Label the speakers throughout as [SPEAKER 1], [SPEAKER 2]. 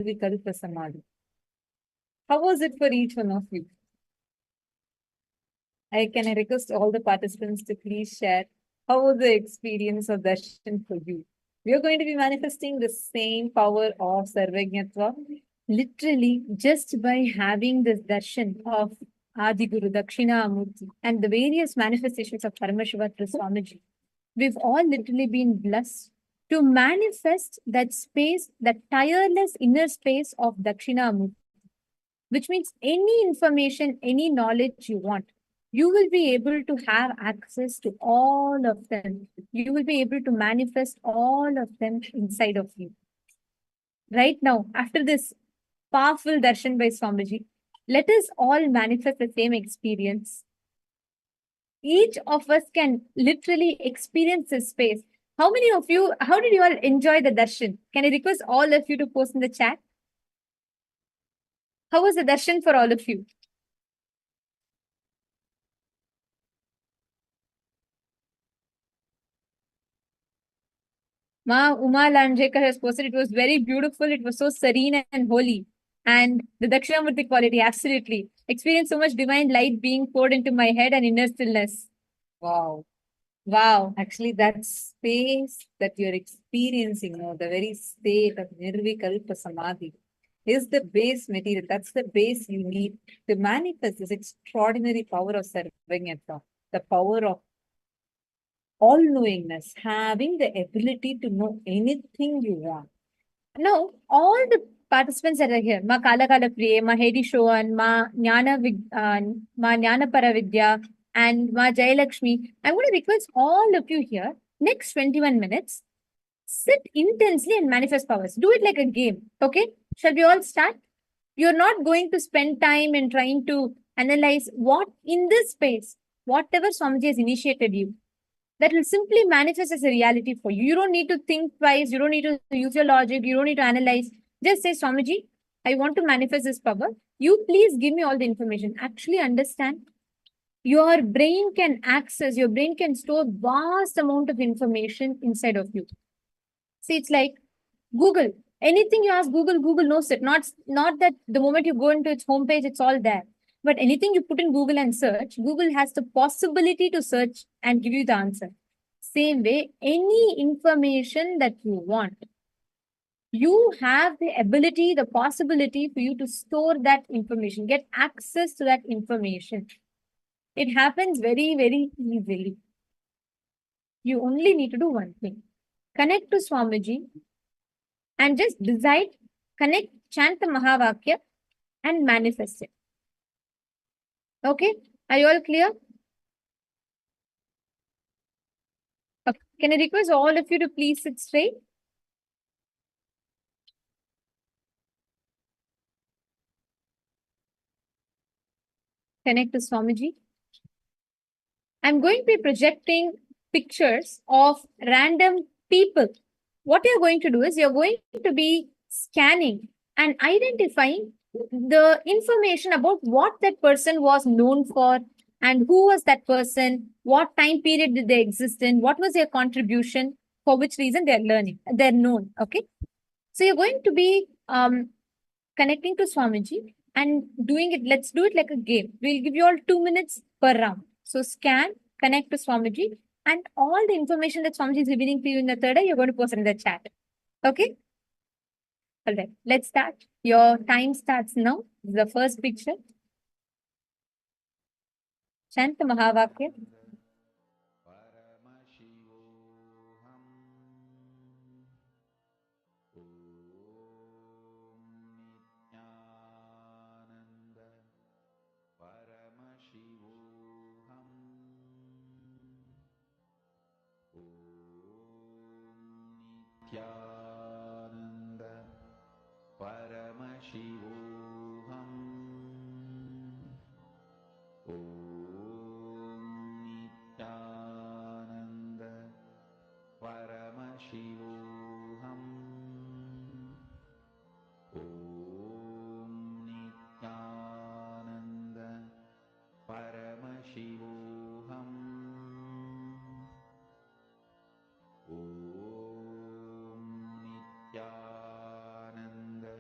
[SPEAKER 1] Nirvikalpa Samadhi. How was it for each one of you? I request all the participants to please share how was the experience of darshan for you? We are going to be manifesting the same power of Sarvajñatva literally just by having this darshan of Adi Guru Dakshinamurti and the various manifestations of Paramashivoham Swamiji. We've all literally been blessed to manifest that space, that tireless inner space of Dakshinamurti, which means any information, any knowledge you want, you will be able to have access to all of them. You will be able to manifest all of them inside of you. Right now, after this powerful darshan by Swamiji, let us all manifest the same experience. Each of us can literally experience this space. How many of you, how did you all enjoy the darshan? Can I request all of you to post in the chat? How was the darshan for all of you? Ma Uma Lanjekar has posted, it was very beautiful. It was so serene and holy. And the Dakshinamurti quality, absolutely. Experienced so much divine light being poured into my head and inner stillness. Wow. Wow. Actually, that space that you're experiencing, the very state of Nirvikalpa Samadhi is the base material. That's the base you need to manifest this extraordinary power of Sarvajñatva, the power of all-knowingness, having the ability to know anything you want. Now, all the participants that are here, Ma Kala Kala Priye, Ma Hedi Showan, Ma Jnana Paravidya, and Ma Jayalakshmi, I'm going to request all of you here, next 21 minutes, sit intensely and manifest powers. Do it like a game, okay? Shall we all start? You're not going to spend time in trying to analyze what in this space, whatever Swamiji has initiated you, that will simply manifest as a reality for you. You don't need to think twice. You don't need to use your logic. You don't need to analyze. Just say, Swamiji, I want to manifest this power. You please give me all the information. Actually understand. Your brain can access, your brain can store vast amount of information inside of you. See, it's like Google. Anything you ask Google, Google knows it. Not that the moment you go into its homepage, it's all there. But anything you put in Google and search, Google has the possibility to search and give you the answer. Same way, any information that you want, you have the ability, the possibility for you to store that information, get access to that information. It happens very, very easily. You only need to do one thing. Connect to Swamiji and just decide, connect, chant the Mahavakya and manifest it. Okay? Are you all clear? Okay. Can I request all of you to please sit straight? Connect to Swamiji. I'm going to be projecting pictures of random people. What you're going to do is you're going to be scanning and identifying the information about what that person was known for and who was that person, what time period did they exist in, what was their contribution, for which reason they're known. Okay. So you're going to be connecting to Swamiji and doing it. Let's do it like a game. We'll give you all 2 minutes per round. So scan, connect to Swamiji, and all the information that Swamiji is revealing to you in the third eye, you're going to post in the chat. Okay? All right, let's start. Your time starts now. This is the first picture. Chant the Mahavakya.
[SPEAKER 2] Paramashivoham Om Nityananda Paramashivoham Om Nityananda Paramashivoham Om Nityananda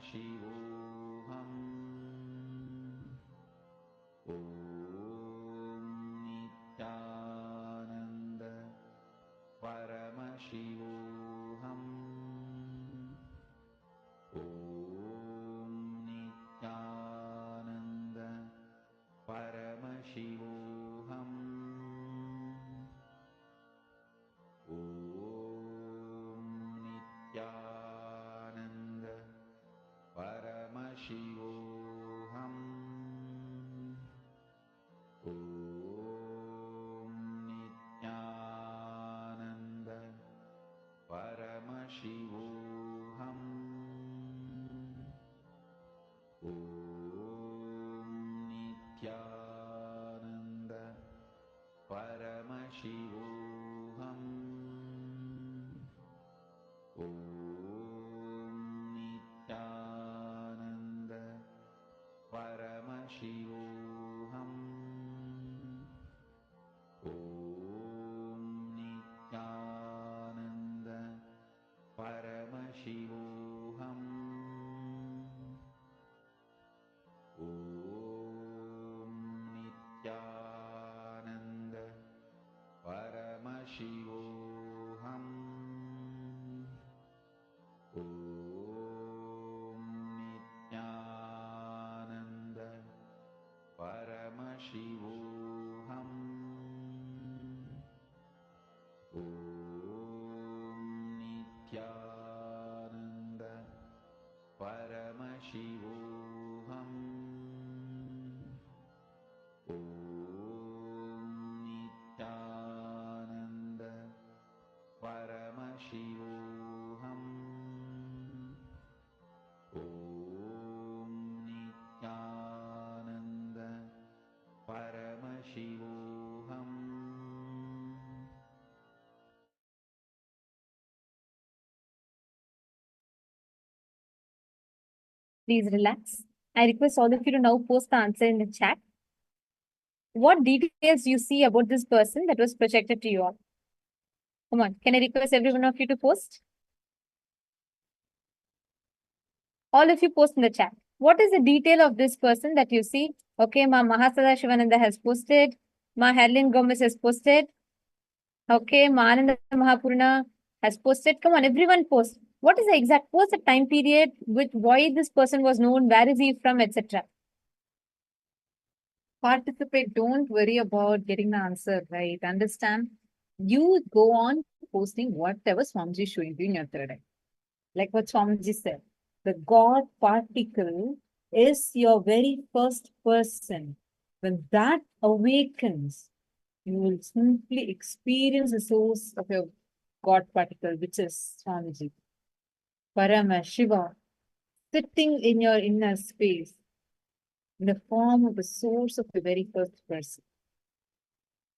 [SPEAKER 2] Paramashivoham Om Nityananda Paramashivoham Om Nityananda Paramashivoham Om Nityananda Paramashivoham Om Nityananda Paramashivoham Om Nityananda Paramashivoham Om Nityananda Paramashivoham Om Nityananda Paramashivoham Om Nityananda Paramashivoham Om Nityananda Paramashivoham Om Nityananda Paramashivoham Om Nityananda Paramashivoham Om Nityananda Paramashivoham
[SPEAKER 1] Please relax. I request all of you to now post the answer in the chat. What details you see about this person that was projected to you all? Come on, can I request every one of you to post? All of you post in the chat. What is the detail of this person that you see? Okay, Ma Mahasada Shivananda has posted. Ma Herlin Gomez has posted. Okay, Ma Ananda Mahapurna has posted. Come on, everyone post. What is the exact, what's the time period with why this person was known, where is he from, etc.
[SPEAKER 3] Participate. Don't worry about getting the answer right. Understand? You go on posting whatever Swamiji is showing you in your third eye. Like what Swamiji said, the God particle is your very first person. When that awakens, you will simply experience the source of your God particle, which is Swamiji. Paramashiva, sitting in your inner space in the form of the source of the very first person.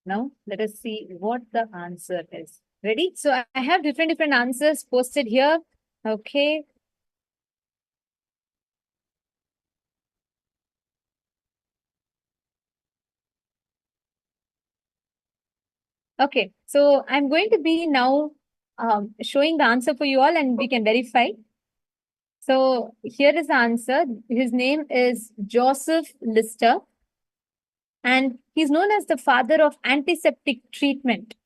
[SPEAKER 3] Now, let us see what the answer is.
[SPEAKER 1] Ready? So I have different answers posted here. Okay. Okay, so I'm going to be now showing the answer for you all and we can verify. So here is the answer. His name is Joseph Lister and he's known as the father of antiseptic treatment.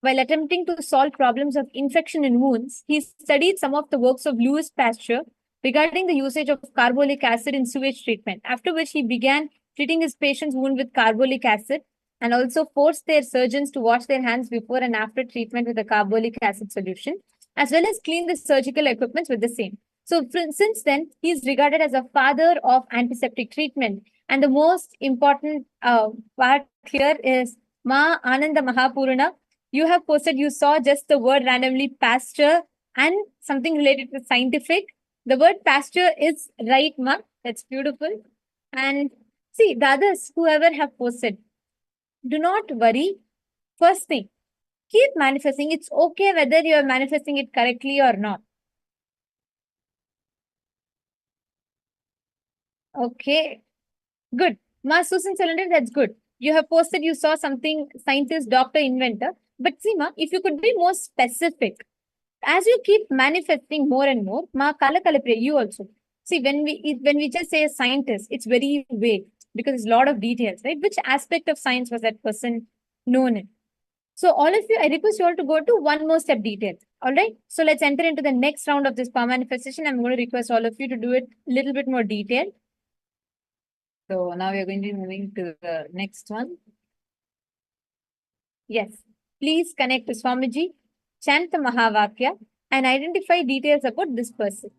[SPEAKER 1] While attempting to solve problems of infection in wounds, he studied some of the works of Louis Pasteur regarding the usage of carbolic acid in sewage treatment, after which he began treating his patients' wound with carbolic acid and also forced their surgeons to wash their hands before and after treatment with a carbolic acid solution, as well as clean the surgical equipments with the same. So since then, he is regarded as a father of antiseptic treatment. And the most important part here is Ma Ananda Mahapurana. You have posted, you saw just the word randomly pasture and something related to scientific. The word pasture is right, Ma. That's beautiful. And see, the others, whoever have posted, do not worry. First thing, keep manifesting. It's okay whether you are manifesting it correctly or not. Okay, good. Ma Susan Cylinder, that's good. You have posted, you saw something, scientist, doctor, inventor. But see, Ma, if you could be more specific, as you keep manifesting more and more, Ma Kala Kala Priya, you also. See, when we just say a scientist, it's very vague because there's a lot of details, right? Which aspect of science was that person known in? So all of you, I request you all to go to one more step detail. All right. So let's enter into the next round of this power manifestation. I'm going to request all of you to do it a little bit more detailed.
[SPEAKER 3] So now we are going to be moving to the next one.
[SPEAKER 1] Yes. Please connect to Swamiji, chant the Mahavakya, and identify details about this person.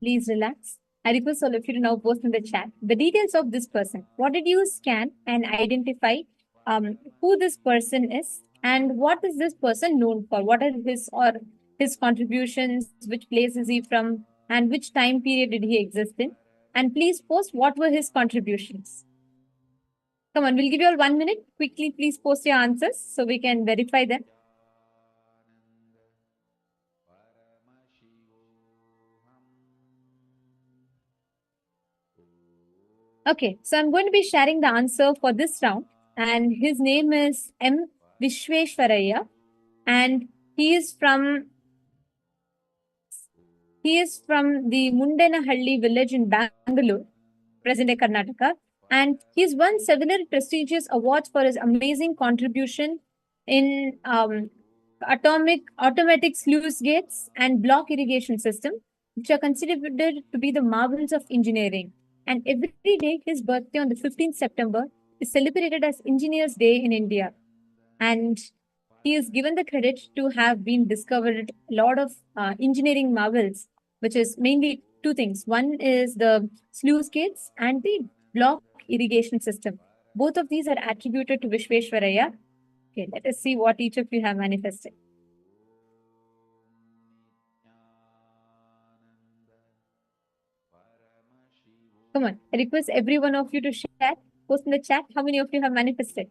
[SPEAKER 1] Please relax. I request all of you to now post in the chat the details of this person. What did you scan and identify who this person is and what is this person known for? What are his contributions? Which place is he from? And which time period did he exist in? and please post what were his contributions. Come on, we'll give you all 1 minute. Quickly, please post your answers so we can verify them. Okay, so I'm going to be sharing the answer for this round, and his name is M. Vishweshwaraya, and he is from the Mundenahalli village in Bangalore, present-day Karnataka, and he's won several prestigious awards for his amazing contribution in automatic sluice gates and block irrigation system, which are considered to be the marvels of engineering. And every day, his birthday on the 15th September is celebrated as Engineers Day in India. And he is given the credit to have been discovered a lot of engineering marvels, which is mainly two things. One is the sluice gates and the block irrigation system. Both of these are attributed to Vishweshwaraya. Okay, let us see what each of you have manifested. Come on, I request every one of you to share, post in the chat how many of you have manifested.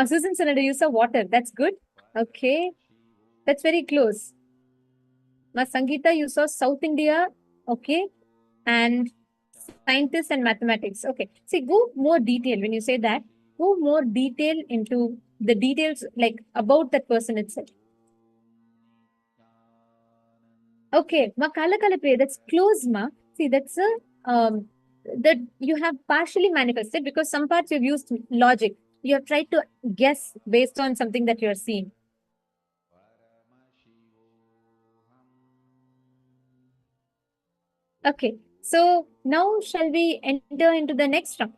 [SPEAKER 1] Susan Sanada, you saw water. That's good. Okay, that's very close. Sangeeta, you saw South India. Okay, and scientists and mathematics. Okay, see, go more detail when you say that. Go more detail into the details like about that person itself. Okay, ma kala kala play. That's close, ma. See, that's a that you have partially manifested because some parts you've used logic. You have tried to guess based on something that you are seeing. Okay, so now shall we enter into the next round?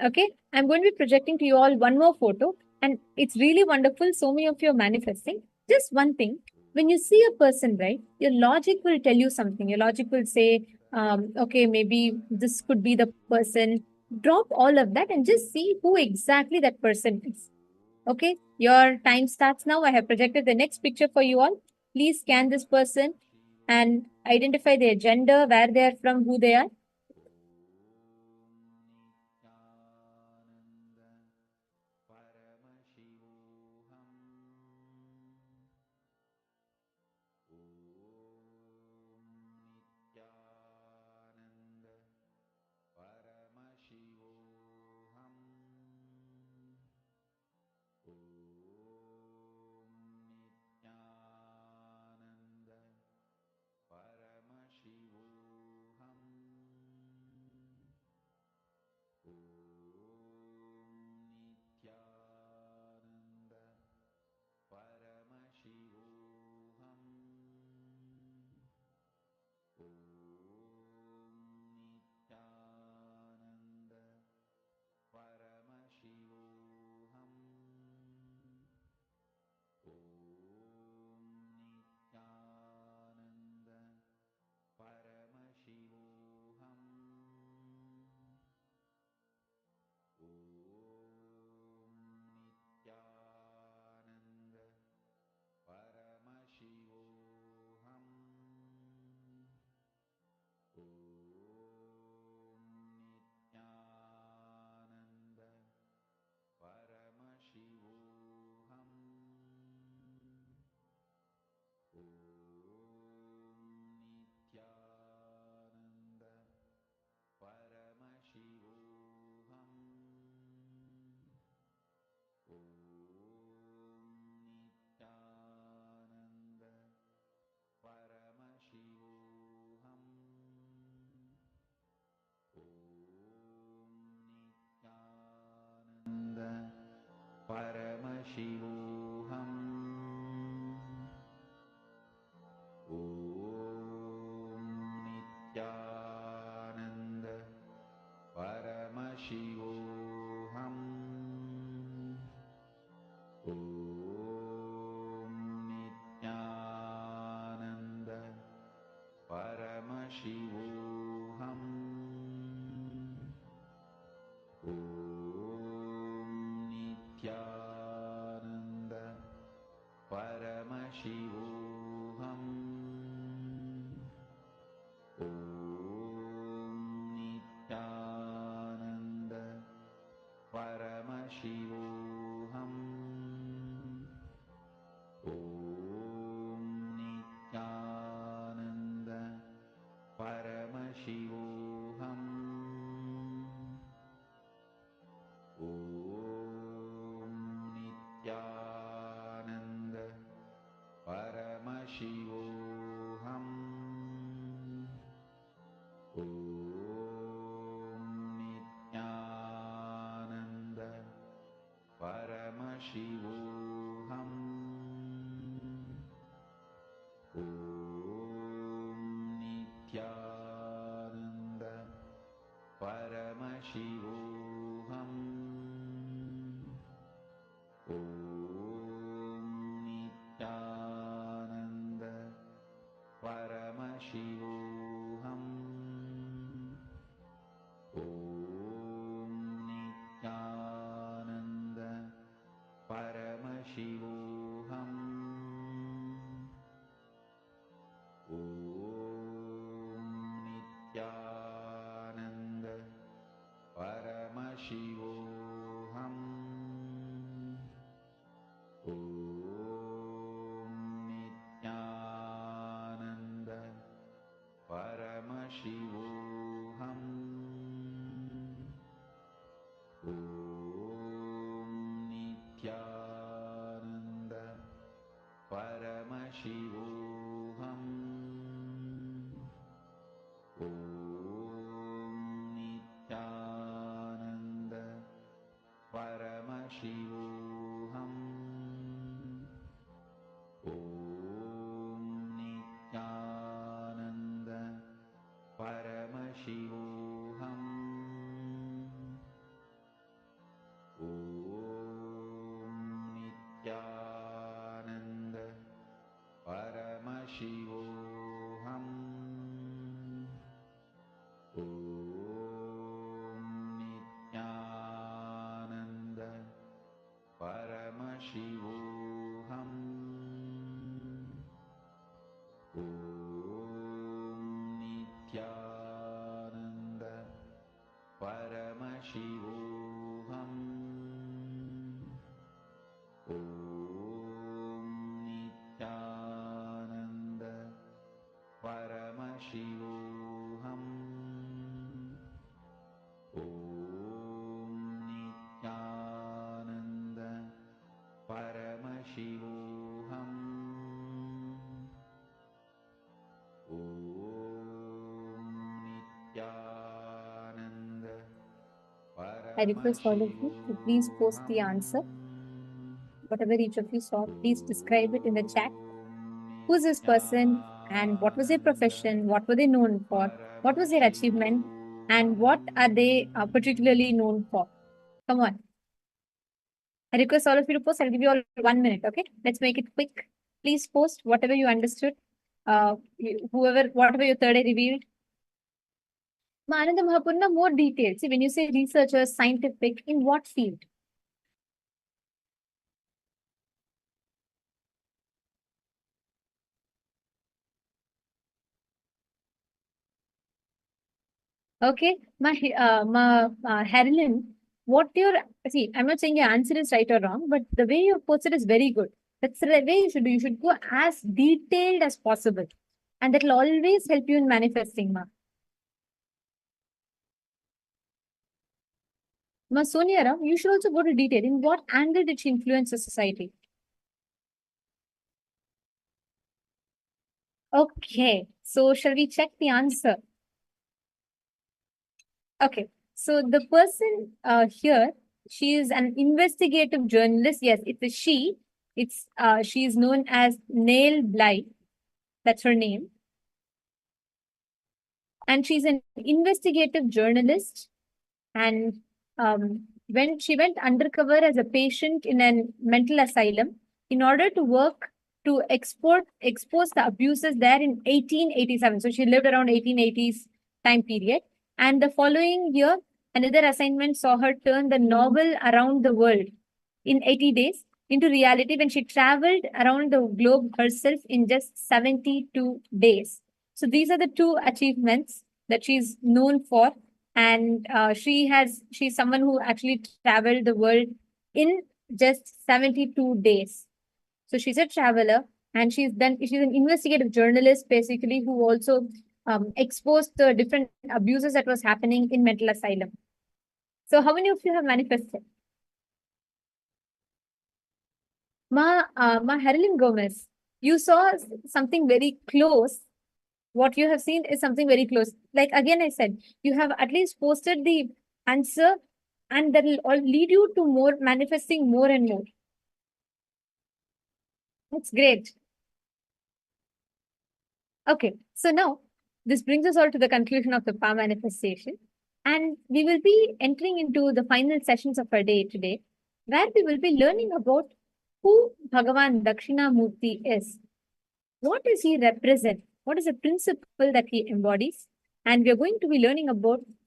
[SPEAKER 1] Okay, I'm going to be projecting to you all one more photo, and it's really wonderful. So many of you are manifesting. Just one thing, when you see a person, right, your logic will tell you something. Your logic will say, okay, maybe this could be the person. Drop all of that and just see who exactly that person is. Okay, your time starts now. I have projected the next picture for you all. Please scan this person and identify their gender, where they are from, who they are.
[SPEAKER 2] Paramashivoham. Om Nityananda Paramashivoham. Om Nityananda Paramashivoham. Om Nityananda Paramashivoham. Nityananda Paramashivoham Om Nityananda Paramashivoham Om Nityananda Paramashivoham Om Nityananda Paramashivoham Om Nityananda Paramashivoham Om Nityananda Paramashivoham Om Nityananda Paramashivoham Om Nityananda Paramashivoham Om Nityananda Paramashivoham Om Nityananda Paramashivoham Om Nityananda Paramashivoham Om Nityananda Paramashivoham Om Nityananda Paramashivoham Om Nityananda
[SPEAKER 1] I request all of you to please post the answer. Whatever each of you saw, please describe it in the chat. Who's this person and what was their profession? What were they known for? What was their achievement? And what are they particularly known for? Come on. I request all of you to post. I'll give you all 1 minute, okay? Let's make it quick. Please post whatever you understood. Whatever your third eye revealed. Ananda Mahapurna, more details. See, when you say researchers, scientific, in what field? Okay, Harlan, what your see? I'm not saying your answer is right or wrong, but the way you posted is very good. That's the way you should do. You should go as detailed as possible, and that will always help you in manifesting, ma. Ma Sonia Rao, you should also go to detail. In what angle did she influence the society? Okay, so shall we check the answer? Okay, so the person here, she is an investigative journalist. Yes, it's a she. She is known as Nail Bly. That's her name. And she's an investigative journalist. And when she went undercover as a patient in a mental asylum in order to work to expose the abuses there in 1887. So she lived around 1880s time period. And the following year, another assignment saw her turn the novel around the world in 80 days into reality when she traveled around the globe herself in just 72 days. So these are the two achievements that she's known for. And she's someone who actually traveled the world in just 72 days. So she's a traveler and she's an investigative journalist, basically, who also exposed the different abuses that was happening in mental asylum. So how many of you have manifested? Ma Harlan Gomez, you saw something very close. What you have seen is something very close. Like again, I said, you have at least posted the answer and that will all lead you to more manifesting more and more. That's great. Okay, so now This brings us all to the conclusion of the power manifestation. And we will be entering into the final sessions of our day today, where we will be learning about who Bhagavan Dakshinamurti is. What does he represent? What is the principle that he embodies? And we are going to be learning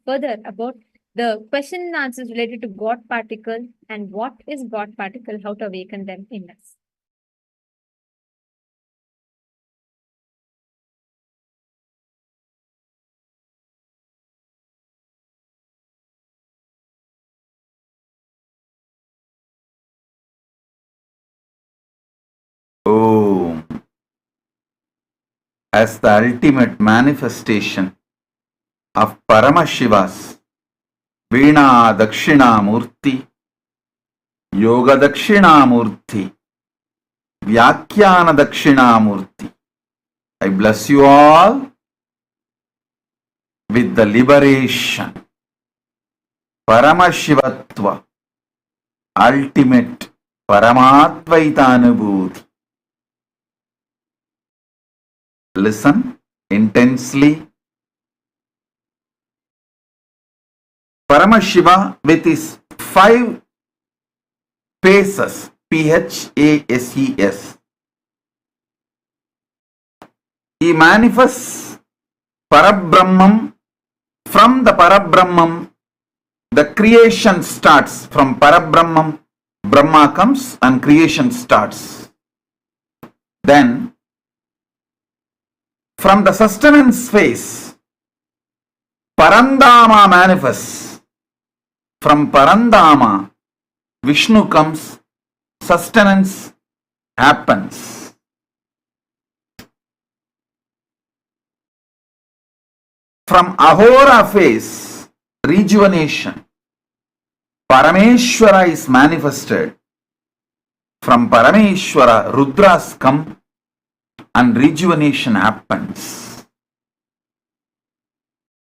[SPEAKER 1] further about the question and answers related to God particle and what is God particle, how to awaken them in us.
[SPEAKER 4] Om. As the ultimate manifestation of Paramashiva's Veena Dakshinamurti, Yoga Dakshinamurti, Vyakhyana Dakshinamurti, I bless you all with the liberation, Paramashivatva, ultimate Paramatvaita. Listen intensely. Paramashiva with his 5 phases, PHASES. He manifests Parabrahmam. From the Parabrahmam, the creation starts. From Parabrahmam, Brahma comes and creation starts. Then, from the sustenance phase, Parandama manifests. From Parandama, Vishnu comes, sustenance happens. From Ahora phase, rejuvenation, Parameshwara is manifested. From Parameshwara, Rudras come and rejuvenation happens.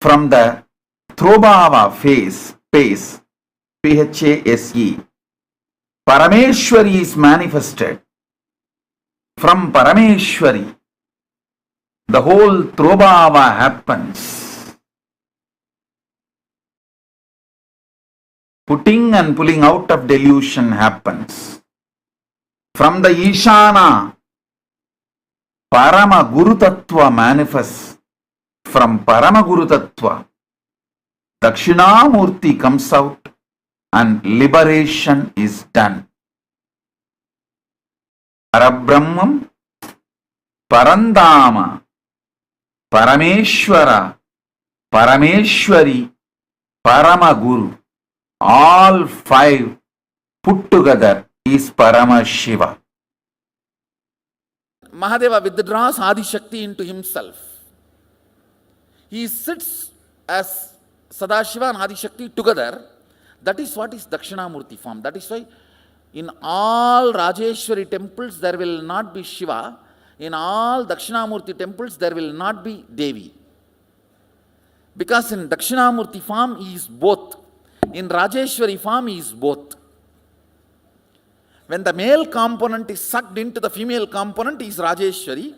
[SPEAKER 4] From the Throbhava phase, PHASE, Parameshwari is manifested. From Parameshwari, the whole Throbhava happens. Putting and pulling out of delusion happens. From the Ishana, Parama Guru Tattva manifests. From Parama Guru Tattva, Dakshinamurti comes out and liberation is done. Parabrahmam, Parandama, Parameshwara, Parameshwari, Paramaguru, all 5 put together is Paramashiva.
[SPEAKER 5] Mahadeva withdraws Adi Shakti into himself. He sits as Sadashiva and Adi Shakti together. That is what is Dakshinamurti form. That is why in all Rajeshwari temples there will not be Shiva. In all Dakshinamurti temples there will not be Devi. Because in Dakshinamurti form he is both. In Rajeshwari form he is both. When the male component is sucked into the female component, he is Rajeshwari.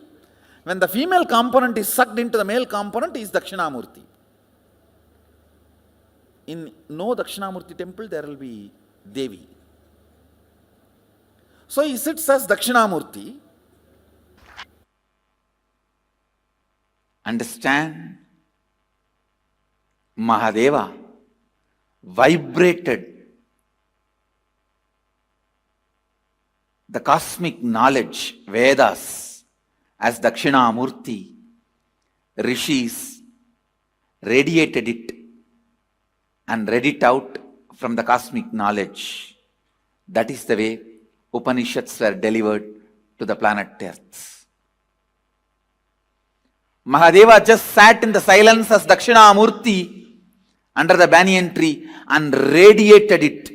[SPEAKER 5] When the female component is sucked into the male component, he is Dakshinamurti. In no Dakshinamurti temple, there will be Devi. So he sits as Dakshinamurti.
[SPEAKER 4] Understand? Mahadeva vibrated the cosmic knowledge, Vedas, as Dakshinamurti. Rishis radiated it and read it out from the cosmic knowledge. That is the way Upanishads were delivered to the planet Earth. Mahadeva just sat in the silence as Dakshinamurti under the banyan tree and radiated it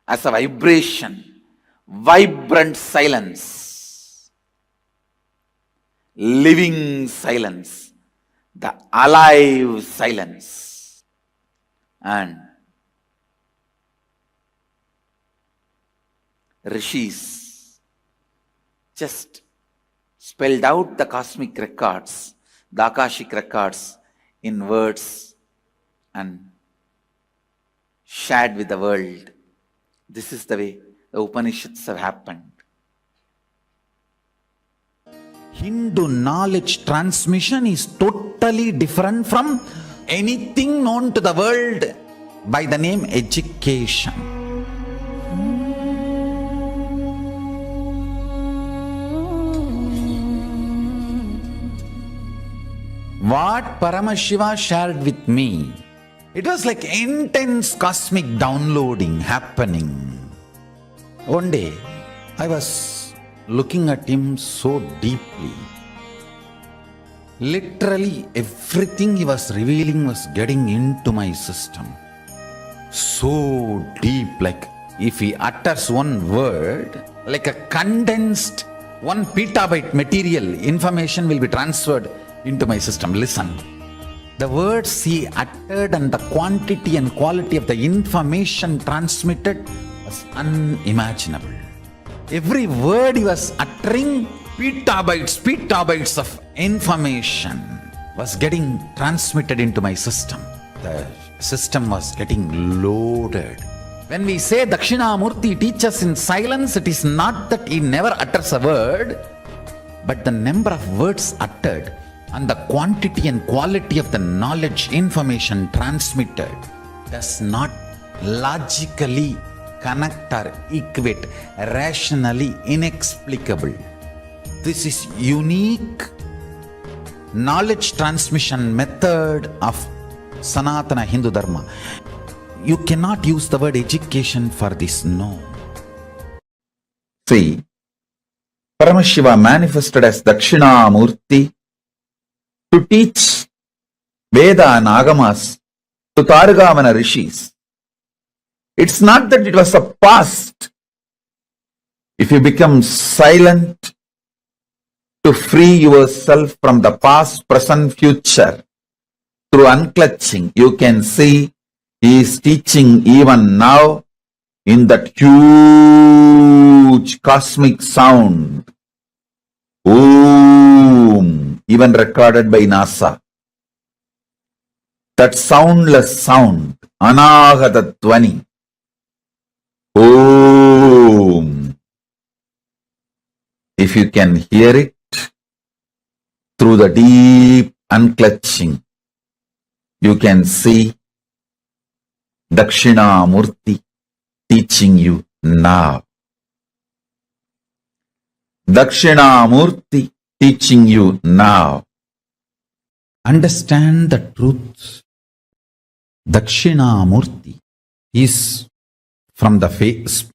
[SPEAKER 4] as a vibration. Vibrant silence, living silence, the alive silence. And rishis just spelled out the cosmic records the Akashic records in words and shared with the world. This is the way the Upanishads have happened. Hindu knowledge transmission is totally different from anything known to the world by the name education. What Paramashiva shared with me, it was like intense cosmic downloading happening. One day, I was looking at him so deeply. Literally, everything he was revealing was getting into my system. So deep, like if he utters one word, like a condensed 1 petabyte material, information will be transferred into my system. Listen. The words he uttered and the quantity and quality of the information transmitted was unimaginable. Every word he was uttering, petabytes of information was getting transmitted into my system. The system was getting loaded. When we say Dakshinamurti teaches in silence, it is not that he never utters a word, but the number of words uttered and the quantity and quality of the knowledge, information transmitted does not logically connect or equate, rationally inexplicable. This is unique knowledge transmission method of Sanatana Hindu Dharma. You cannot use the word education for this, no. See, Paramashiva manifested as Dakshinamurti to teach Veda and Agamas to Targavana rishis. It's not that it was a past. If you become silent to free yourself from the past, present, future, through unclutching, you can see he is teaching even now in that huge cosmic sound. Om, even recorded by NASA. That soundless sound, Anahata Dvani. Om. If you can hear it through the deep unclutching, you can see Dakshinamurti teaching you now. Dakshinamurti teaching you now. Understand the truth. Dakshinamurti is from the face,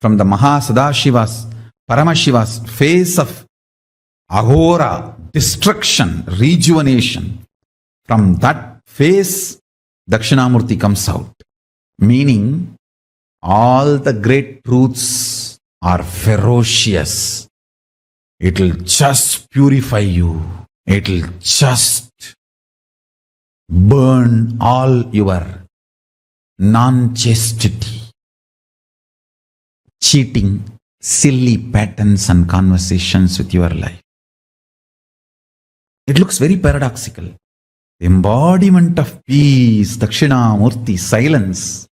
[SPEAKER 4] from the Mahasadashiva's, Paramashiva's face of Ahora, destruction, rejuvenation. From that face, Dakshinamurti comes out. Meaning, all the great truths are ferocious. It will just purify you. It will just burn all your non-chastity, cheating, silly patterns and conversations with your life. It looks very paradoxical. Embodiment of peace, Dakshinamurti, silence,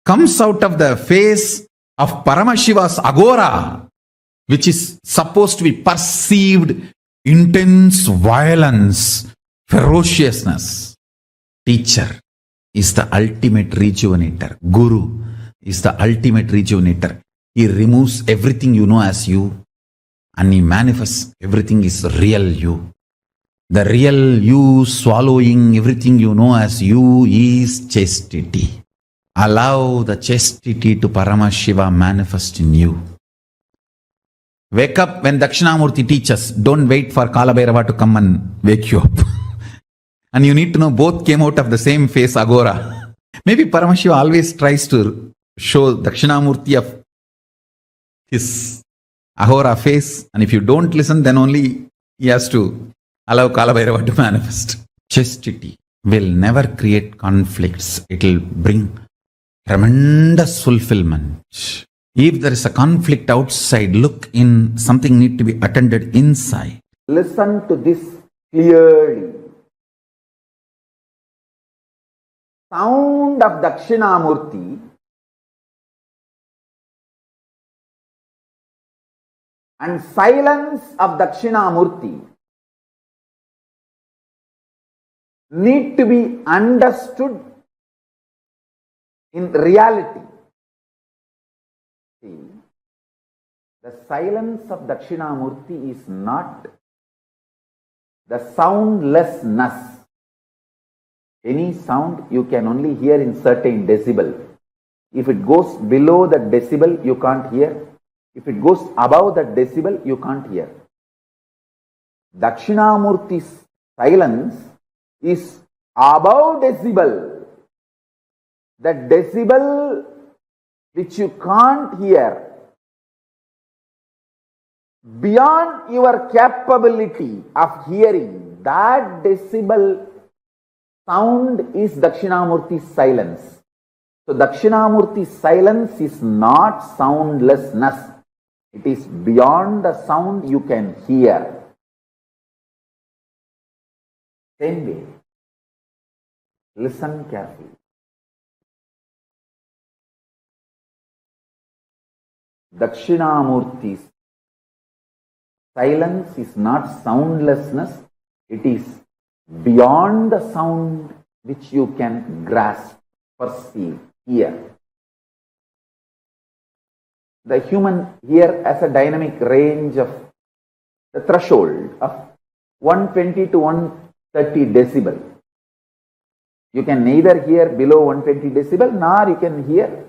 [SPEAKER 4] comes out of the face of Paramashiva's Agora, which is supposed to be perceived intense violence, ferociousness. Teacher is the ultimate rejuvenator. Guru is the ultimate rejuvenator. He removes everything you know as you and he manifests everything is real you. The real you swallowing everything you know as you is chastity. Allow the chastity to Paramashiva manifest in you. Wake up when Dakshinamurti teaches. Don't wait for Kalabhairava to come and wake you up. And you need to know both came out of the same face, Agora. Maybe Paramashiva always tries to show Dakshinamurti of his Ahora face. And if you don't listen, then only he has to allow Kalabhairava to manifest. Chastity will never create conflicts. It will bring tremendous fulfillment. If there is a conflict outside, look in, something need to be attended inside. Listen to this clearly. Sound of Dakshinamurti and silence of Dakshinamurti need to be understood in reality. See, the silence of Dakshinamurti is not the soundlessness. Any sound you can only hear in certain decibel. If it goes below the decibel, you can't hear. If it goes above the decibel, you can't hear. Dakshinamurti's silence is above decibel. The decibel which you can't hear, beyond your capability of hearing, that decibel sound is Dakshinamurti's silence. So Dakshinamurti's silence is not soundlessness. It is beyond the sound you can hear. Same way, listen carefully. Dakshinamurti's silence is not soundlessness, it is beyond the sound which you can grasp, perceive, hear. The human ear has a dynamic range of the threshold of 120 to 130 decibel. You can neither hear below 120 decibel nor you can hear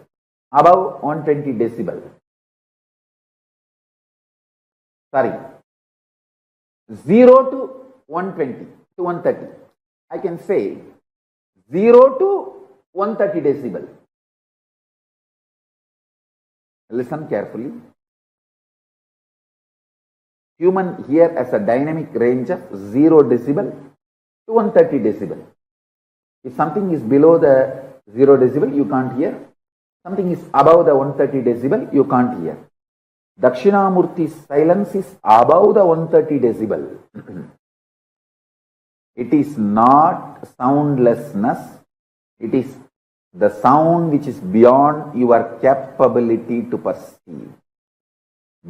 [SPEAKER 4] above 120 decibel. Sorry, 0 to 120 to 130. I can say 0 to 130 decibel. Listen carefully. Human ear has a dynamic range of 0 decibel to 130 decibel. If something is below the 0 decibel, you can't hear. Something is above the 130 decibel, you can't hear. Dakshinamurti's silence is above the 130 decibel. It is not soundlessness. It is the sound which is beyond your capability to perceive,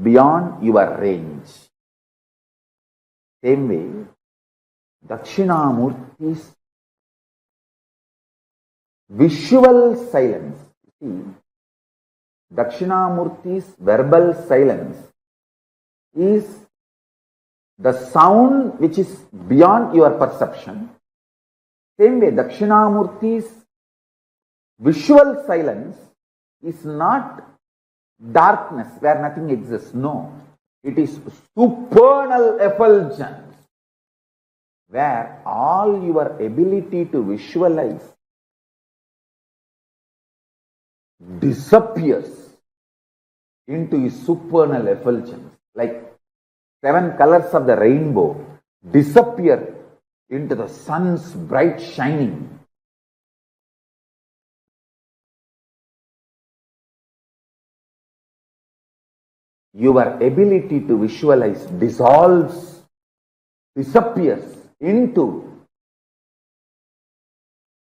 [SPEAKER 4] beyond your range. Same way, Dakshinamurti's visual silence. See, Dakshinamurti's verbal silence is the sound which is beyond your perception. Same way, Dakshinamurti's visual silence is not darkness where nothing exists. No, it is supernal effulgence where all your ability to visualize disappears into a supernal effulgence, like 7 colors of the rainbow disappear into the sun's bright shining. Your ability to visualize dissolves, disappears into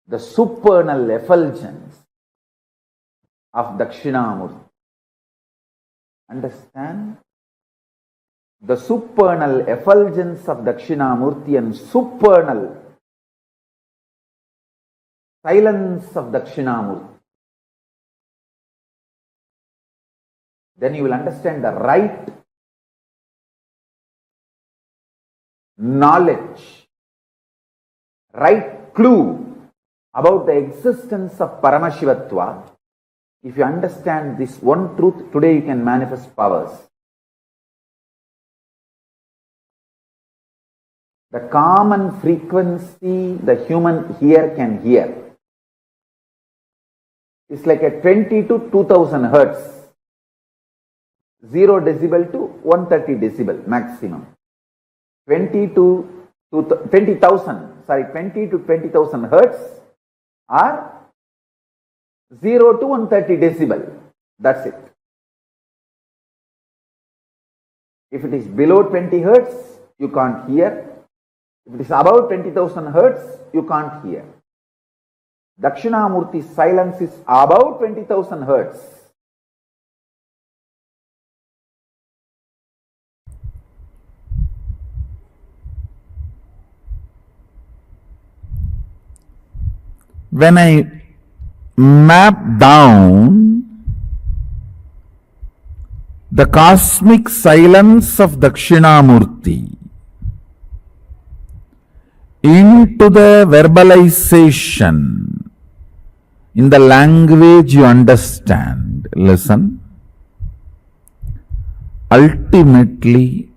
[SPEAKER 4] the supernal effulgence of Dakshinamurti. Understand? The supernal effulgence of Dakshinamurti and supernal silence of Dakshinamurti. Then you will understand the right knowledge, right clue about the existence of Paramashivatva. If you understand this one truth, today you can manifest powers. The common frequency the human ear can hear is like a 20 to 2000 hertz. 0 decibel to 130 decibel maximum. 20 to 20,000 hertz or 0 to 130 decibel. That's it. If it is below 20 hertz, you can't hear. If it is above 20,000 hertz, you can't hear. Dakshinamurti's silence is above 20,000 hertz. When I map down the cosmic silence of Dakshinamurti into the verbalization in the language you understand, listen. Ultimately,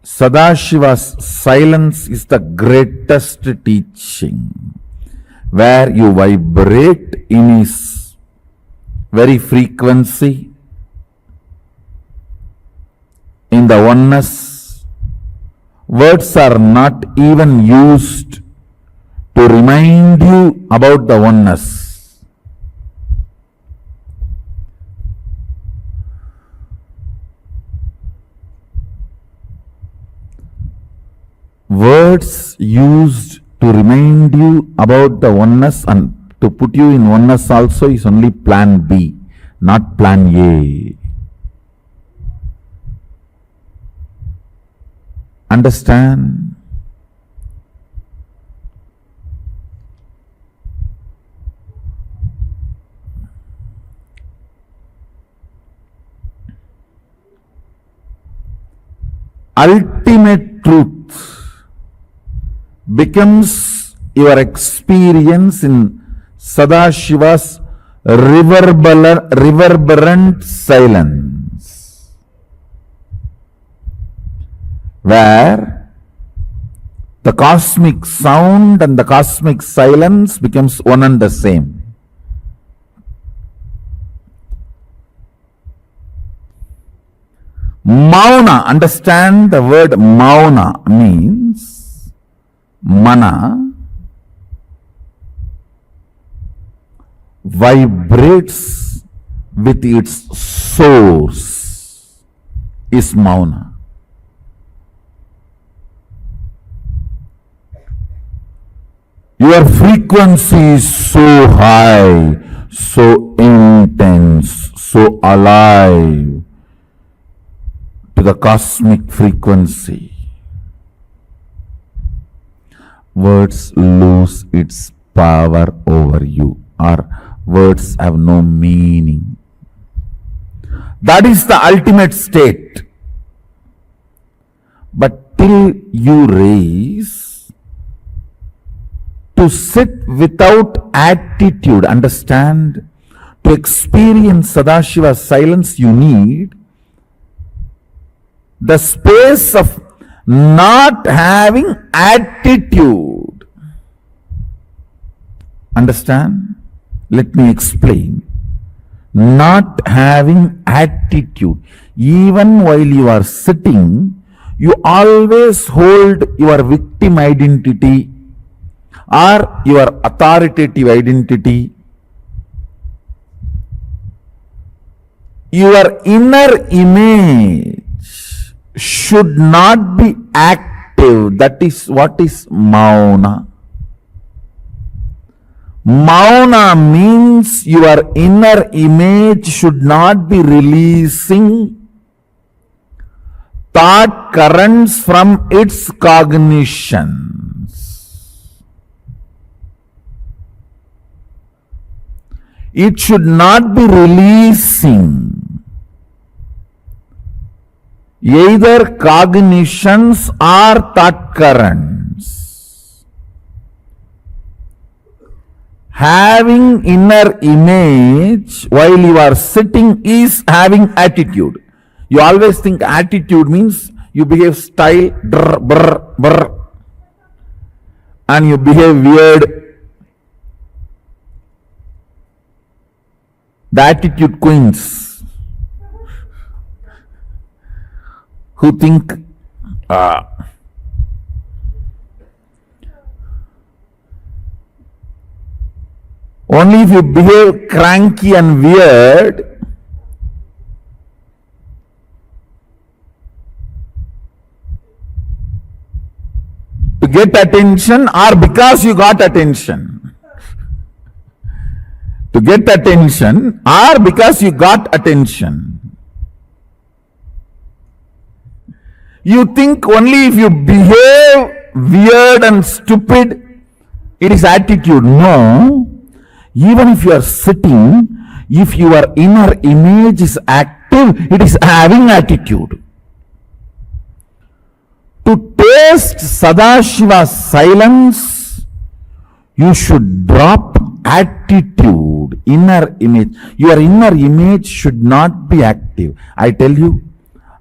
[SPEAKER 4] Sadashiva's silence is the greatest teaching, where you vibrate in his very frequency, in the oneness. Words are not even used to remind you about the oneness. Words used to remind you about the oneness and to put you in oneness also is only plan B, not plan A. Understand? Ultimate truth becomes your experience in Sadashiva's reverberant silence, where the cosmic sound and the cosmic silence becomes one and the same. Mauna, understand the word mauna means mana vibrates with its source is mauna. Your frequency is so high, so intense, so alive to the cosmic frequency. Words lose its power over you, or words have no meaning. That is the ultimate state. But till you raise to sit without attitude, understand, to experience Sadashiva's silence, you need the space of not having attitude. Understand? Let me explain. Not having attitude. Even while you are sitting, you always hold your victim identity or your authoritative identity. Your inner image should not be active. That is what is mauna. Mauna means your inner image should not be releasing thought currents from its cognitions. It should not be releasing either cognitions or thought currents. Having inner image while you are sitting is having attitude. You always think attitude means you behave style, drr, brr, brr, and you behave weird. The attitude queens who think only if you behave cranky and weird, get attention or because you got attention? To get attention or because you got attention? You think only if you behave weird and stupid, it is attitude. No. Even if you are sitting, if your inner image is active, it is having attitude. To taste Sadashiva's silence, you should drop attitude, inner image. Your inner image should not be active. I tell you,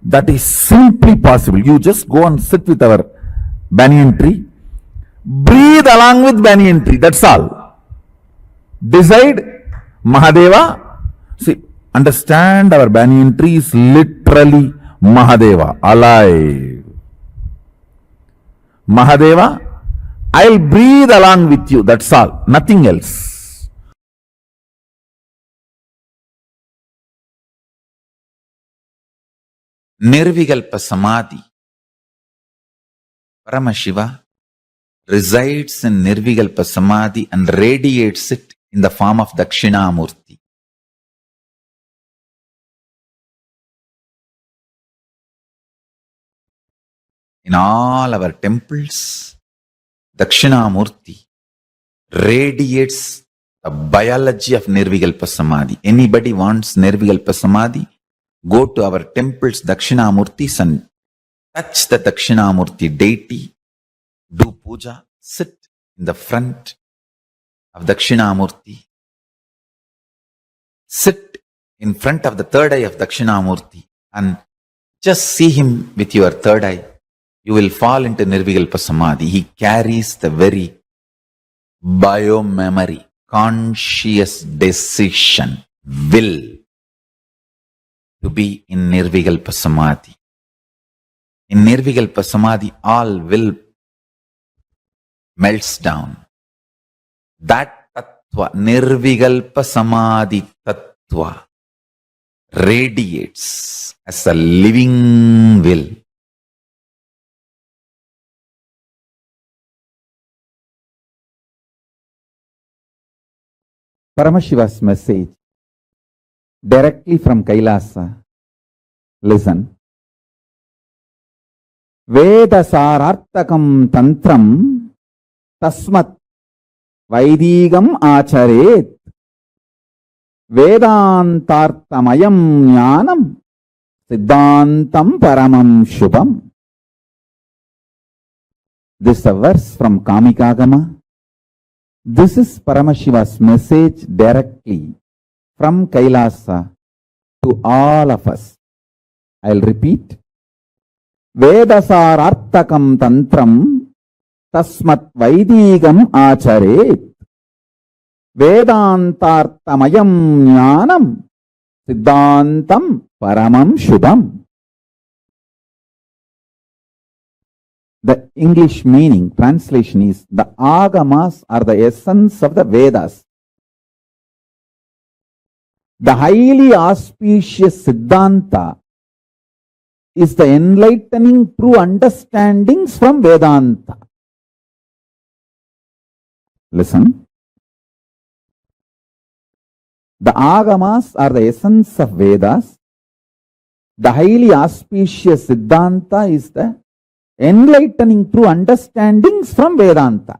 [SPEAKER 4] that is simply possible. You just go and sit with our banyan tree, breathe along with banyan tree, that's all. Decide, Mahadeva, see, understand our banyan tree is literally Mahadeva, alive. Mahadeva, I'll breathe along with you, that's all, nothing else. Nirvikalpa Samadhi. Paramashiva resides in Nirvikalpa Samadhi and radiates it in the form of Dakshinamurti. In all our temples, Dakshinamurti radiates the biology of Nirvikalpa Samadhi. Anybody wants Nirvikalpa Samadhi? Go to our temples, Dakshinamurtis, and touch the Dakshinamurti deity, do puja, sit in the front of Dakshinamurti, sit in front of the third eye of Dakshinamurti and just see him with your third eye. You will fall into Nirvikalpa Samadhi. He carries the very bio-memory, conscious decision, will to be in Nirvikalpa Samadhi. In Nirvikalpa Samadhi, all will melts down. That Tattva, Nirvikalpa Samadhi Tattva, radiates as a living will. Paramashiva's message directly from Kailasa. Listen. Vedasarartakam tantram tasmat Vaidigam acharet Vedantartamayam jnanam Siddhantam paramam shubham. This is a verse from Kamikagama. This is Paramashiva's message directly from Kailasa to all of us. I'll repeat. Vedasarartakam tantram tasmat Vaidigam acharet Vedantartamayam jnanam Siddhantam paramam shubham. The English meaning, translation is, the Agamas are the essence of the Vedas. The highly auspicious Siddhanta is the enlightening true understandings from Vedanta. Listen. The Agamas are the essence of Vedas. The highly auspicious Siddhanta is the enlightening true understandings from Vedanta.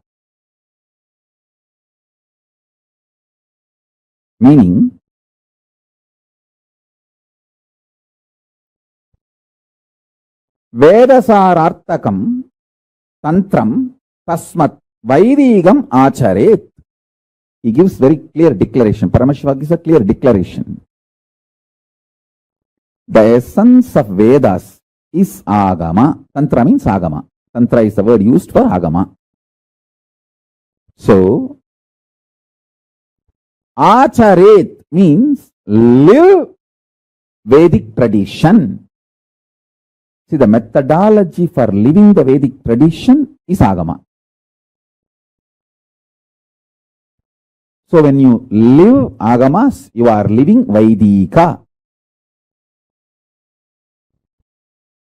[SPEAKER 4] Meaning, Vedasarartakam tantram tasmat Vaidigam acharet. He gives very clear declaration. Paramashiva gives a clear declaration. The essence of Vedas is Agama. Tantra means Agama. Tantra is the word used for Agama. So, Acharet means live Vedic tradition. See, the methodology for living the Vedic tradition is Agama. So, when you live Agamas, you are living Vaidika.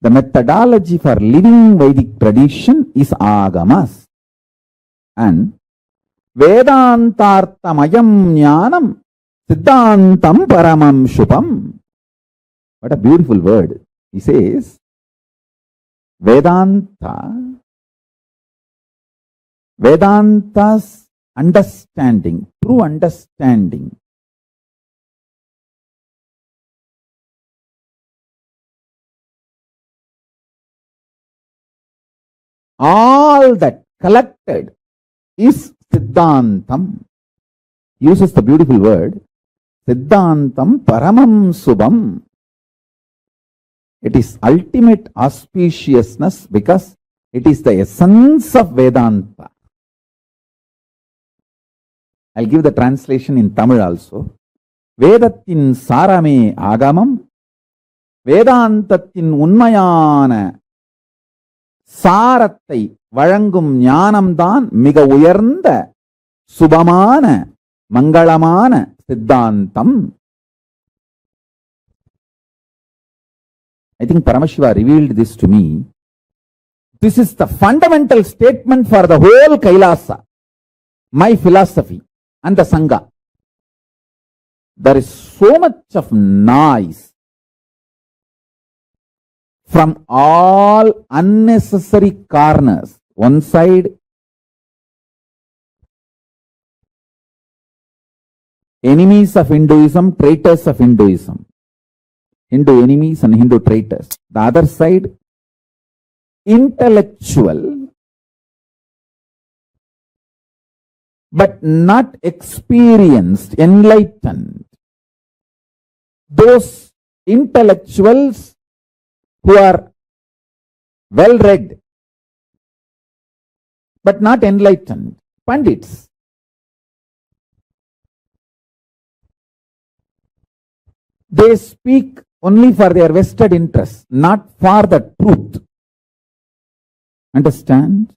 [SPEAKER 4] The methodology for living Vedic tradition is Agamas. And Vedantartamayam Jnanam Siddhantam Paramamshupam. What a beautiful word. He says, Vedanta's understanding, true understanding, all that collected is Siddhantam. Uses the beautiful word, Siddhantam Paramam Subham. It is ultimate auspiciousness because it is the essence of Vedanta. I'll give the translation in Tamil also. Vedattin Sarame Agamam, Vedantattin Unmayana Sarathai Vazhangum Jnanamdan Miga Uyarnda Subhamana Mangalamana Siddhantam. I think Paramashiva revealed this to me. This is the fundamental statement for the whole Kailasa, my philosophy and the Sangha. There is so much of noise from all unnecessary corners. One side, enemies of Hinduism, traitors of Hinduism. Hindu enemies and Hindu traitors. The other side, intellectual, but not experienced, enlightened. Those intellectuals who are well read, but not enlightened, Pandits. They speak only for their vested interests, not for the truth. Understand?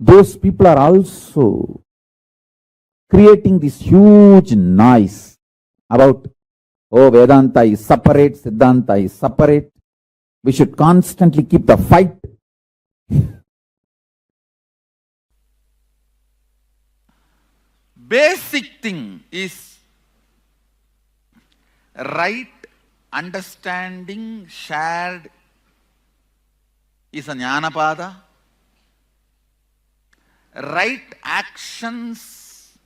[SPEAKER 4] Those people are also creating this huge noise about, oh, Vedanta is separate, Siddhanta is separate. We should constantly keep the fight.
[SPEAKER 5] Basic thing is right understanding shared is a Jnanapada. Right actions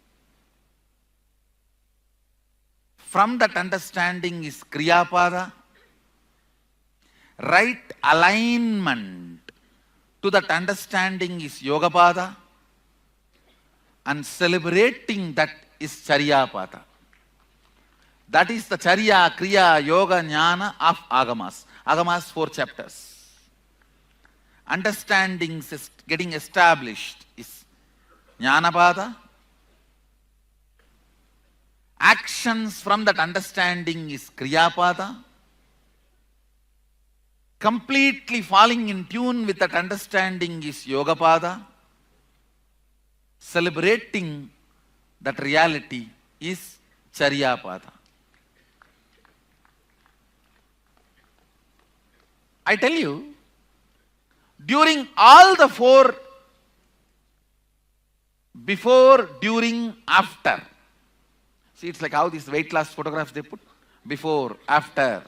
[SPEAKER 5] from that understanding is Kriyapada. Right alignment to that understanding is Yogapada. And celebrating that is Charyapada. That is the Charya, Kriya, Yoga, Jnana of Agamas. Agamas 4 chapters. Understandings is getting established is Jnanapada. Actions from that understanding is Kriyapada. Completely falling in tune with that understanding is Yogapada. Celebrating that reality is Charyapada. I tell you, during all the 4, before, during, after. See, it's like how these weight loss photographs they put, before, after.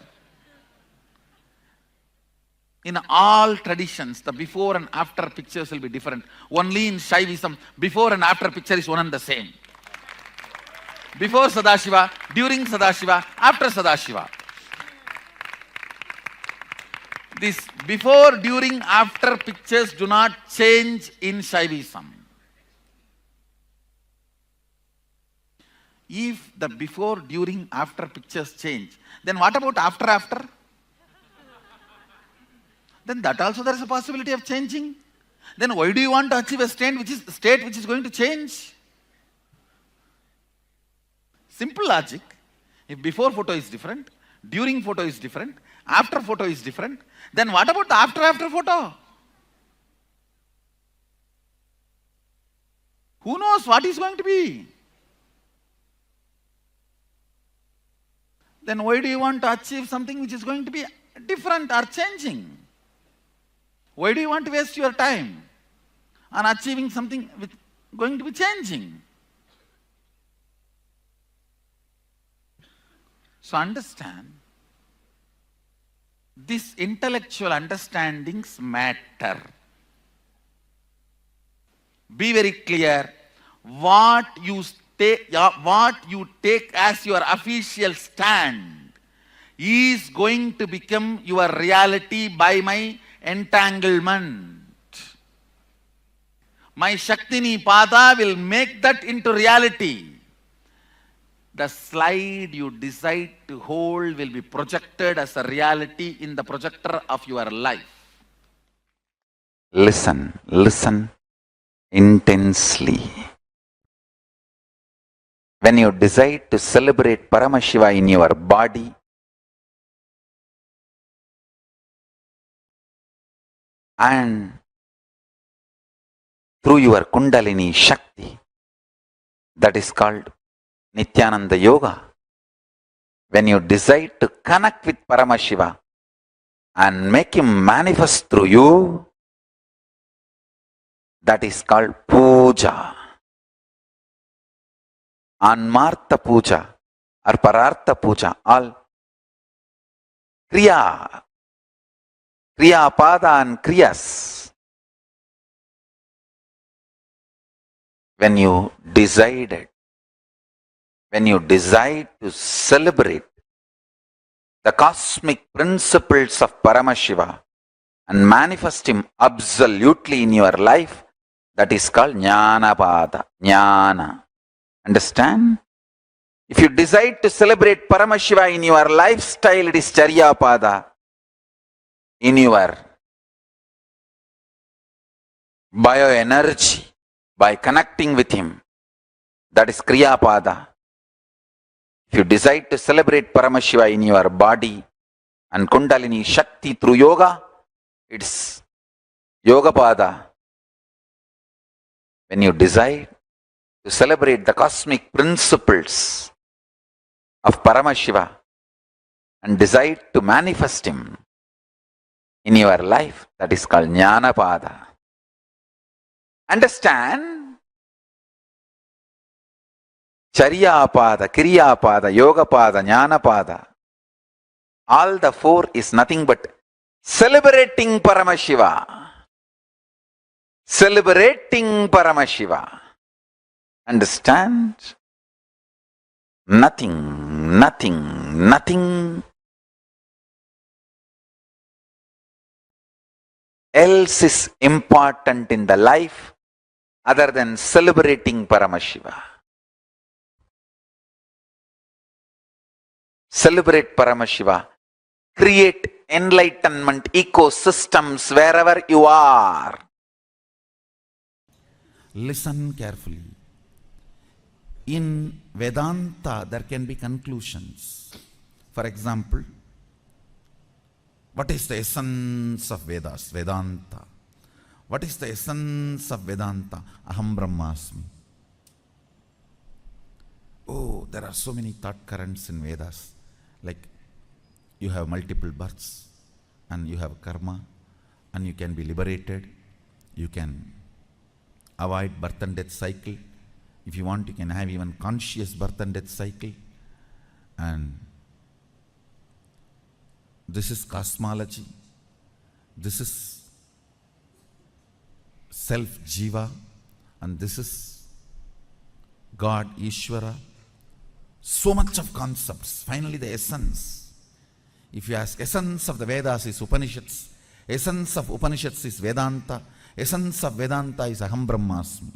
[SPEAKER 5] In all traditions, the before and after pictures will be different. Only in Shaivism, before and after picture is one and the same. Before Sadashiva, during Sadashiva, after Sadashiva. This before, during, after pictures do not change in Shaivism. If the before, during, after pictures change, then what about after? Then that also there is a possibility of changing. Then why do you want to achieve a state which is going to change? Simple logic. If before photo is different, during photo is different, after photo is different, then what about the after photo? Who knows what is going to be?
[SPEAKER 4] then why do you want to achieve something which is going to be different or changing? Why do you want to waste your time on achieving something which is going to be changing? So understand, these intellectual understandings matter. Be very clear, what you take as your official stand is going to become your reality by my entanglement. My Shaktini Pada will make that into reality. The slide you decide to hold will be projected as a reality in the projector of your life.
[SPEAKER 6] Listen intensely. When you decide to celebrate Paramashiva in your body, and through your Kundalini Shakti, that is called Nityananda Yoga. When you decide to connect with Paramashiva and make him manifest through you, that is called Puja. Anmartha Puja or Parartha Puja, all Kriya Pada and Kriyas. When you decide to celebrate the cosmic principles of Paramashiva and manifest him absolutely in your life, that is called Jnana Pada, Jnana. Understand? If you decide to celebrate Paramashiva in your lifestyle, it is Charya Pada. In your bioenergy, by connecting with him, that is Kriya Pada. If you decide to celebrate Paramashiva in your body and Kundalini Shakti through yoga, it's Yoga Pada. When you decide to celebrate the cosmic principles of Paramashiva and decide to manifest him in your life, that is called Jnana Pada. Understand? Charya Pada, Kriya Pada, Yoga Pada, Jnana Pada. All the four is nothing but celebrating Paramashiva. Celebrating Paramashiva. Understand? Nothing else is important in the life other than celebrating Paramashiva. Celebrate Paramashiva. Create enlightenment ecosystems wherever you are.
[SPEAKER 5] Listen carefully. In Vedanta, there can be conclusions. For example, what is the essence of Vedas? Vedanta. What is the essence of Vedanta? Aham Brahmasmi. Oh, there are so many thought currents in Vedas. Like, you have multiple births, and you have karma, and you can be liberated. You can avoid birth and death cycle. If you want, you can have even conscious birth and death cycle. And this is cosmology. This is self-jiva. And this is God, Ishvara. So much of concepts. Finally, the essence. If you ask, essence of the Vedas is Upanishads. Essence of Upanishads is Vedanta. Essence of Vedanta is Aham Brahmasmi.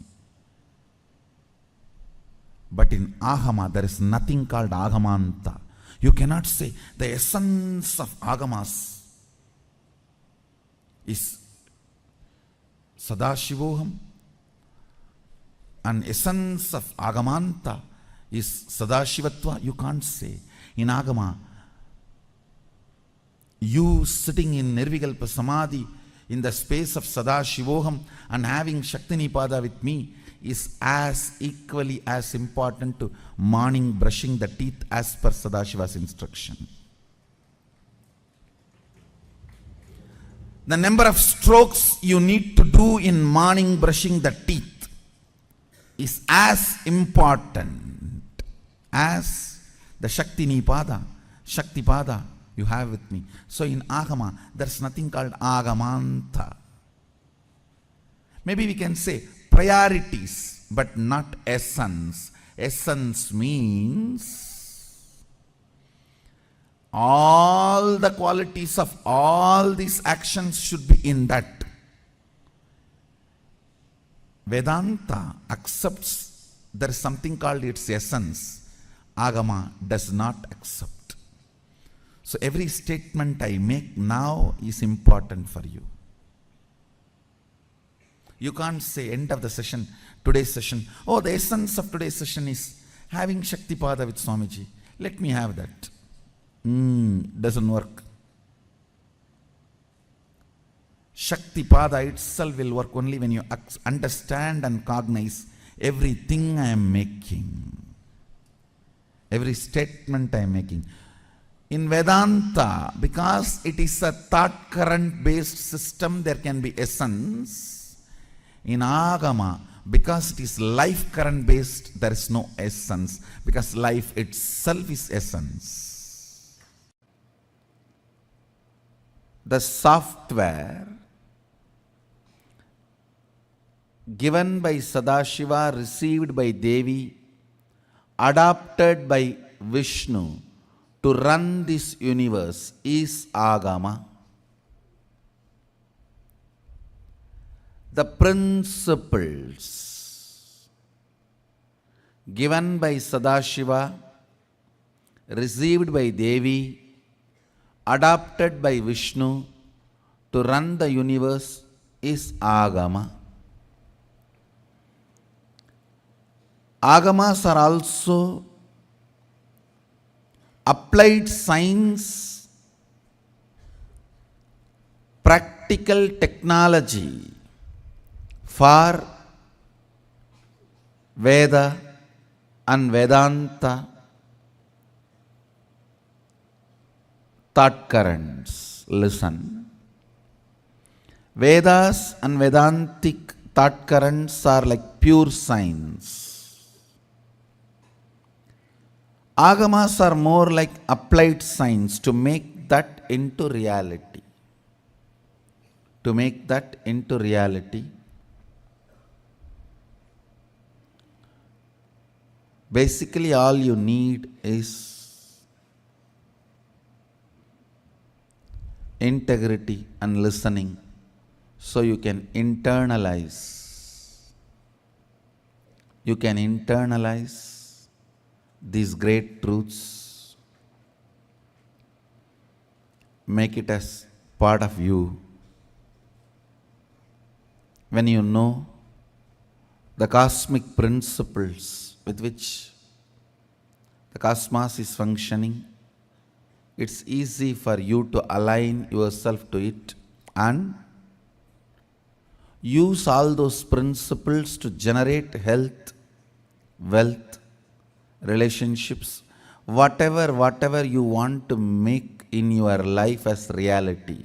[SPEAKER 5] But in Agama, there is nothing called Agamanta. You cannot say the essence of Agamas is Sadashivoham and essence of Agamanta is Sadashivatva. You can't say. In Agama, you sitting in Nirvikalpa Samadhi in the space of Sadashivoham and having Shakti Pada with me
[SPEAKER 7] is as equally as important to morning brushing the teeth as per Sadashiva's instruction. The number of strokes you need to do in morning brushing the teeth is as important as the Shakti Nipada, Shakti Pada you have with me. So in Agama, there's nothing called Agamanta. Maybe we can say priorities, but not essence. Essence means all the qualities of all these actions should be in that. Vedanta accepts there is something called its essence. Agama does not accept. So every statement I make now is important for you. You can't say end of the session, today's session, oh, the essence of today's session is having Shakti Pada with Swamiji. Let me have that. Doesn't work. Shakti Pada itself will work only when you understand and cognize everything I am making, every statement I am making. In Vedanta, because it is a thought current based system, there can be essence. In Agama, because it is life current based, there is no essence, because life itself is essence. The software given by Sadashiva, received by Devi, adopted by Vishnu to run this universe is Agama. The principles given by Sadashiva, received by Devi, adopted by Vishnu to run the universe is Agama. Agamas are also applied science, practical technology for Veda and Vedanta thought currents. Listen. Vedas and Vedantic thought currents are like pure science. Agamas are more like applied science to make that into reality. To make that into reality, basically all you need is integrity and listening, so you can internalize. You can internalize these great truths, make it as part of you. When you know the cosmic principles with which the cosmos is functioning, it's easy for you to align yourself to it and use all those principles to generate health, wealth, relationships, whatever you want to make in your life as reality.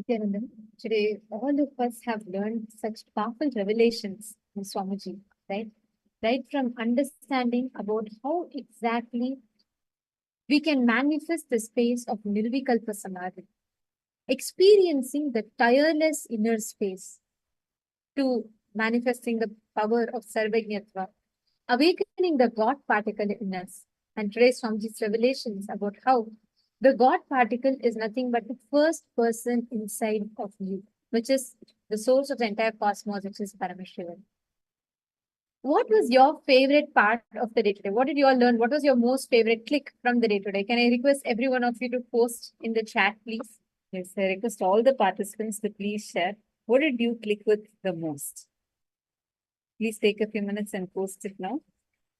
[SPEAKER 1] Nityananda, today all of us have learned such powerful revelations in Swamiji, right? Right from understanding about how exactly we can manifest the space of Nirvikalpa Samadhi, experiencing the tireless inner space to manifesting the power of Sarvajñatva, awakening the God particle in us. And today's Swamiji's revelations about how the God particle is nothing but the first person inside of you, which is the source of the entire cosmos, which is Paramashivoham. What was your favorite part of the day today? What did you all learn? What was your most favorite click from the day today? Can I request every one of you to post in the chat, please?
[SPEAKER 3] Yes, I request all the participants to please share. What did you click with the most? Please take a few minutes and post it now.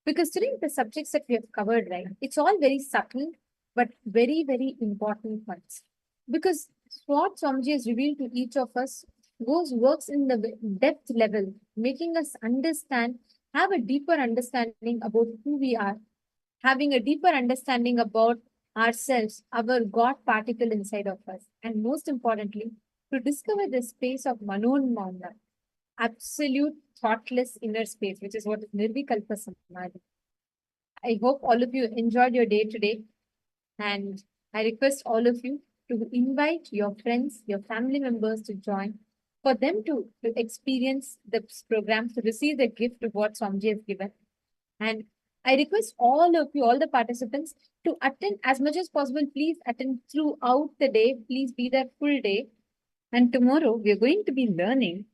[SPEAKER 1] Because today the subjects that we have covered, right, it's all very subtle, but very, very important ones. Because what Swamiji has revealed to each of us works in the depth level, making us understand, have a deeper understanding about who we are, having a deeper understanding about ourselves, our God particle inside of us, and most importantly, to discover the space of Manonmana, absolute thoughtless inner space, which is what is Nirvikalpa Samadhi. I hope all of you enjoyed your day today, and I request all of you to invite your friends, your family members to join, for them to experience this program, to receive the gift of what Swamiji has given. And I request all of you, all the participants, to attend as much as possible. Please attend throughout the day. Please be there full day.
[SPEAKER 3] And tomorrow we are going to be learning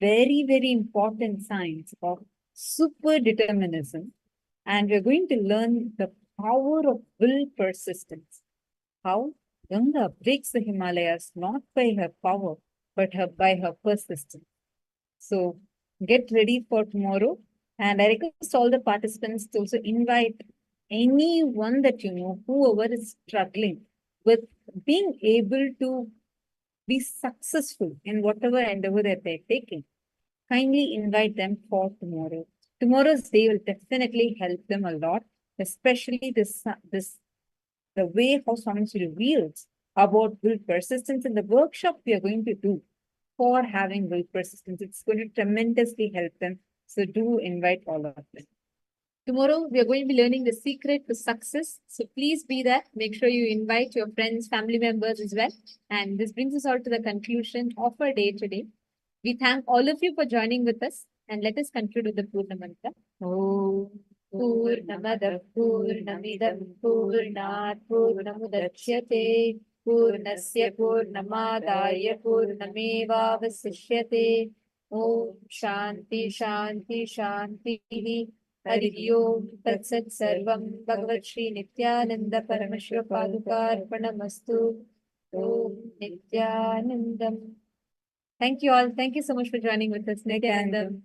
[SPEAKER 3] very, very important science of super determinism. And we're going to learn the power of will persistence. How Ganga breaks the Himalayas not by her power, but by her persistence. So get ready for tomorrow. And I request all the participants to also invite anyone that you know, whoever is struggling with being able to be successful in whatever endeavor that they're taking. Kindly invite them for tomorrow. Tomorrow's day will definitely help them a lot, especially the way how Swamiji reveals about will persistence in the workshop we are going to do for having will persistence. It's going to tremendously help them. So do invite all of them.
[SPEAKER 1] Tomorrow, we are going to be learning the secret to success. So please be there. Make sure you invite your friends, family members as well. And this brings us all to the conclusion of our day today. We thank all of you for joining with us. And let us conclude with the Purna Mantra. Om Purnamada Purnamidam Purnat Purnamudachyate Purnasya Purnamadaya Purnamevavasishyate Om Shanti Shanti Shanti Hari Om Tat Sat Sarvam Bhagavat Shri Nityananda Paramashiva Padukarpanamastu Om Nityanandam. Thank you all. Thank you so much for joining with us, Nityanandam.